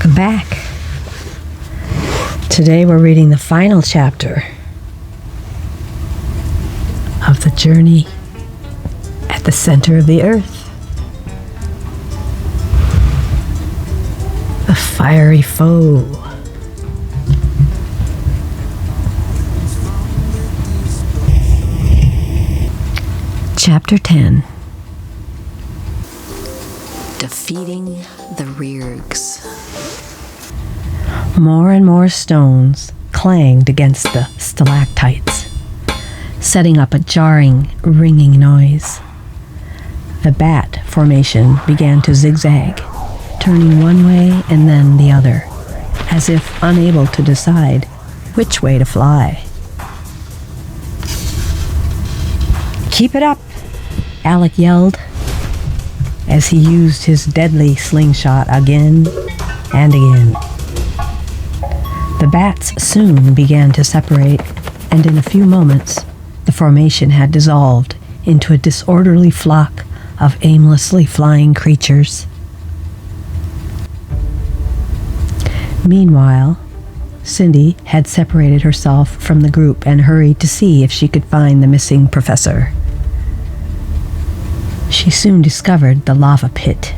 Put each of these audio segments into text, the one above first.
Welcome back. Today we're reading the final chapter of the journey at the center of the earth. The fiery foe. Chapter 10. Defeating the Reergs. More and more stones clanged against the stalactites, setting up a jarring, ringing noise. The bat formation began to zigzag, turning one way and then the other, as if unable to decide which way to fly. "Keep it up," Alec yelled, as he used his deadly slingshot again and again. The bats soon began to separate, and in a few moments, the formation had dissolved into a disorderly flock of aimlessly flying creatures. Meanwhile, Cindy had separated herself from the group and hurried to see if she could find the missing professor. She soon discovered the lava pit.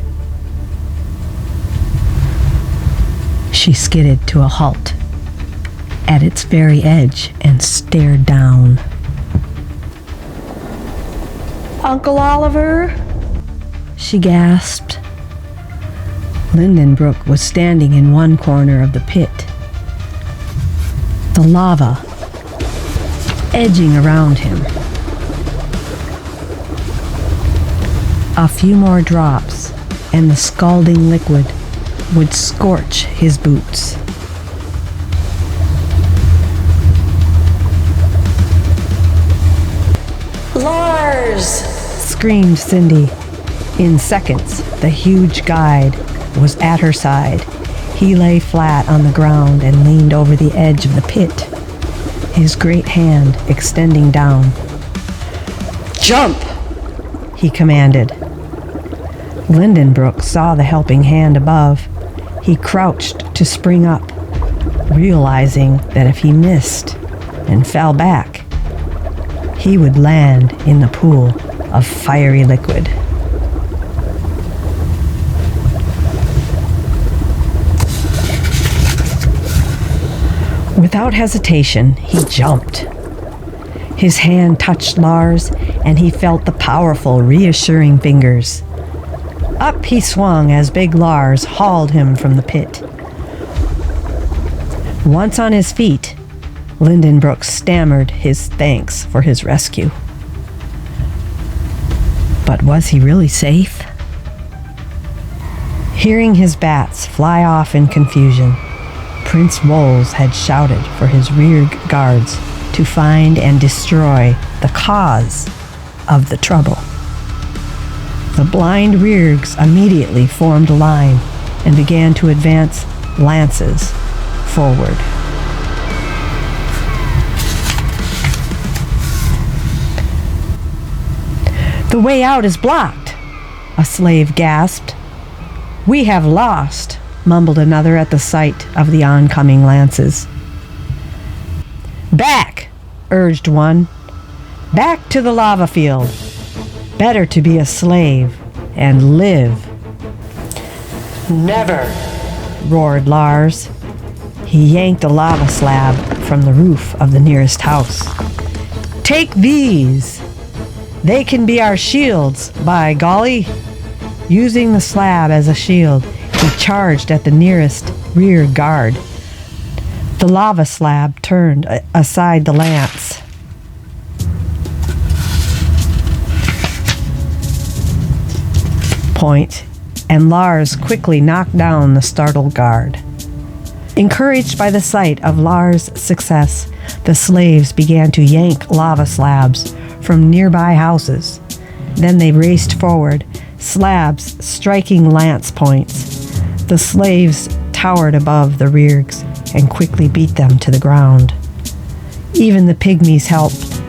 She skidded to a halt at its very edge and stared down. "Uncle Oliver?" she gasped. Lindenbrook was standing in one corner of the pit, the lava edging around him. A few more drops, and the scalding liquid would scorch his boots. Lars! Screamed Cindy. In seconds, the huge guide was at her side. He lay flat on the ground and leaned over the edge of the pit, his great hand extending down. "Jump!" he commanded. Lindenbrook saw the helping hand above. He crouched to spring up, realizing that if he missed and fell back, he would land in the pool of fiery liquid. Without hesitation, he jumped. His hand touched Lars, and he felt the powerful, reassuring fingers. Up he swung as big Lars hauled him from the pit. Once on his feet, Lindenbrook stammered his thanks for his rescue. But was he really safe? Hearing his bats fly off in confusion, Prince Wolz had shouted for his rear guards to find and destroy the cause of the trouble. The blind Reergs immediately formed a line and began to advance lances forward. "The way out is blocked," a slave gasped. "We have lost," mumbled another at the sight of the oncoming lances. "Back," urged one. "Back to the lava field. Better to be a slave and live." "Never," roared Lars. He yanked a lava slab from the roof of the nearest house. "Take these. They can be our shields, by golly." Using the slab as a shield, he charged at the nearest rear guard. The lava slab turned aside the lance. Point, and Lars quickly knocked down the startled guard. Encouraged by the sight of Lars' success, the slaves began to yank lava slabs from nearby houses. Then they raced forward, slabs striking lance points. The slaves towered above the Reergs and quickly beat them to the ground. Even the pygmies helped,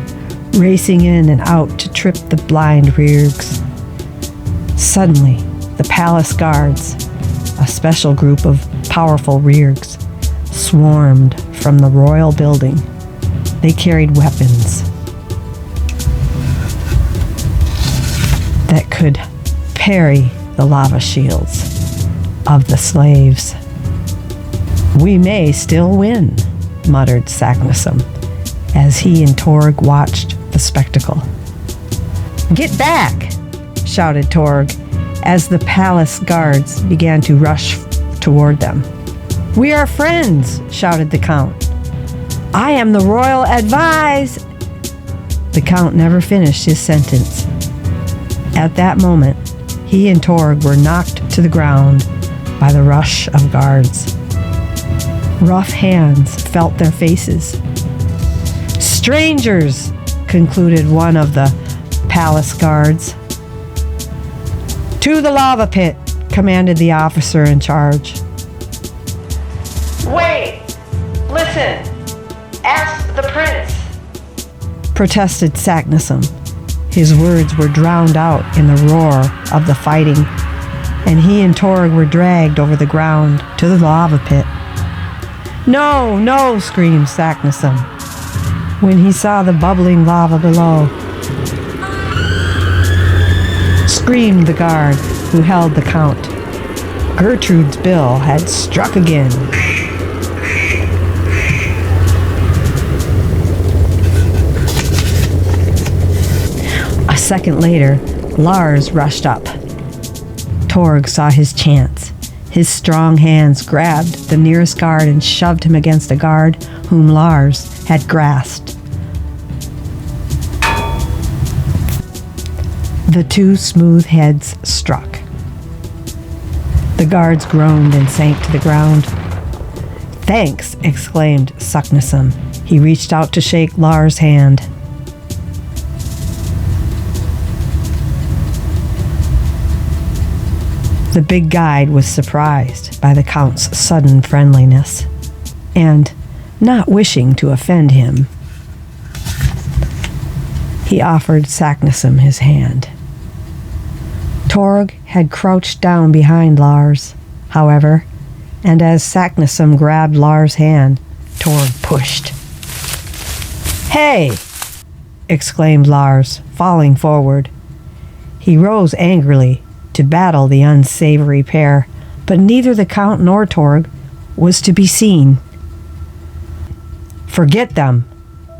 racing in and out to trip the blind Reergs. Suddenly, the palace guards, a special group of powerful Reergs swarmed from the royal building. They carried weapons that could parry the lava shields of the slaves. "We may still win," muttered Saknussemm as he and Torg watched the spectacle. "Get back!" shouted Torg as the palace guards began to rush toward them. "We are friends," shouted the Count. "I am the royal advise." The Count never finished his sentence. At that moment, he and Torg were knocked to the ground by the rush of guards. Rough hands felt their faces. "Strangers," concluded one of the palace guards. "To the lava pit," commanded the officer in charge. "Wait! Listen! Ask the prince!" protested Saknussemm. His words were drowned out in the roar of the fighting, and he and Torg were dragged over the ground to the lava pit. "No, no!" screamed Saknussemm when he saw the bubbling lava below. Screamed the guard who held the Count. Gertrude's bill had struck again. A second later, Lars rushed up. Torg saw his chance. His strong hands grabbed the nearest guard and shoved him against a guard whom Lars had grasped. The two smooth heads struck. The guards groaned and sank to the ground. "Thanks," exclaimed Saknussemm. He reached out to shake Lars' hand. The big guide was surprised by the Count's sudden friendliness, and, not wishing to offend him, he offered Saknussemm his hand. Torg had crouched down behind Lars, however, and as Saknussemm grabbed Lars' hand, Torg pushed. "Hey!" exclaimed Lars, falling forward. He rose angrily to battle the unsavory pair, but neither the Count nor Torg was to be seen. "Forget them,"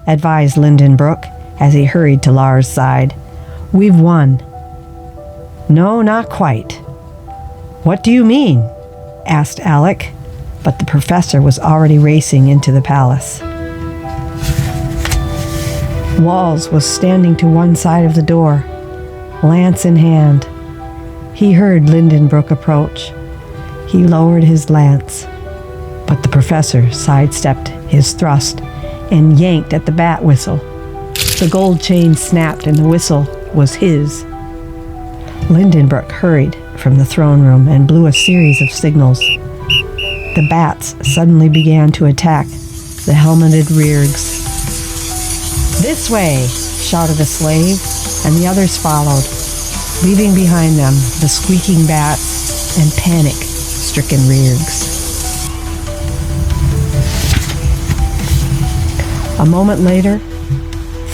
advised Lindenbrook as he hurried to Lars' side. "We've won." "No, not quite." "What do you mean?" asked Alec, but the professor was already racing into the palace. Walls was standing to one side of the door, lance in hand. He heard Lindenbrook approach. He lowered his lance, but the professor sidestepped his thrust and yanked at the bat whistle. The gold chain snapped and the whistle was his. Lindenbrook hurried from the throne room and blew a series of signals. The bats suddenly began to attack the helmeted Reergs. "This way!" shouted a slave, and the others followed, leaving behind them the squeaking bats and panic-stricken Reergs. A moment later,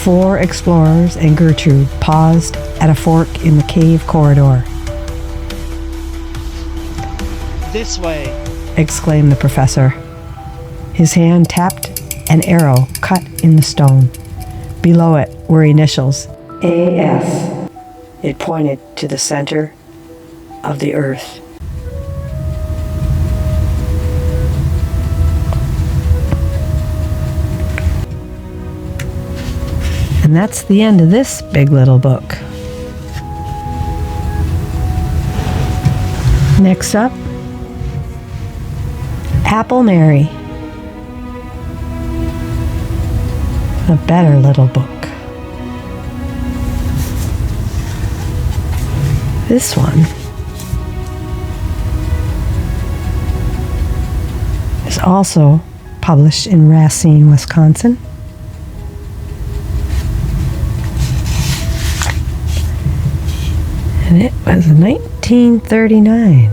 4 explorers and Gertrude paused at a fork in the cave corridor. "This way!" exclaimed the professor. His hand tapped an arrow cut in the stone. Below it were initials AS. It pointed to the center of the earth. And that's the end of this big little book. Next up, Apple Mary. A better little book. This one is also published in Racine, Wisconsin. And it was 1939.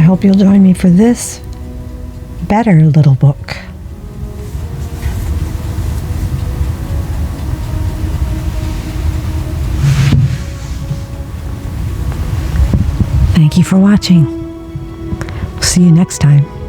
I hope you'll join me for this better little book. Thank you for watching. See you next time.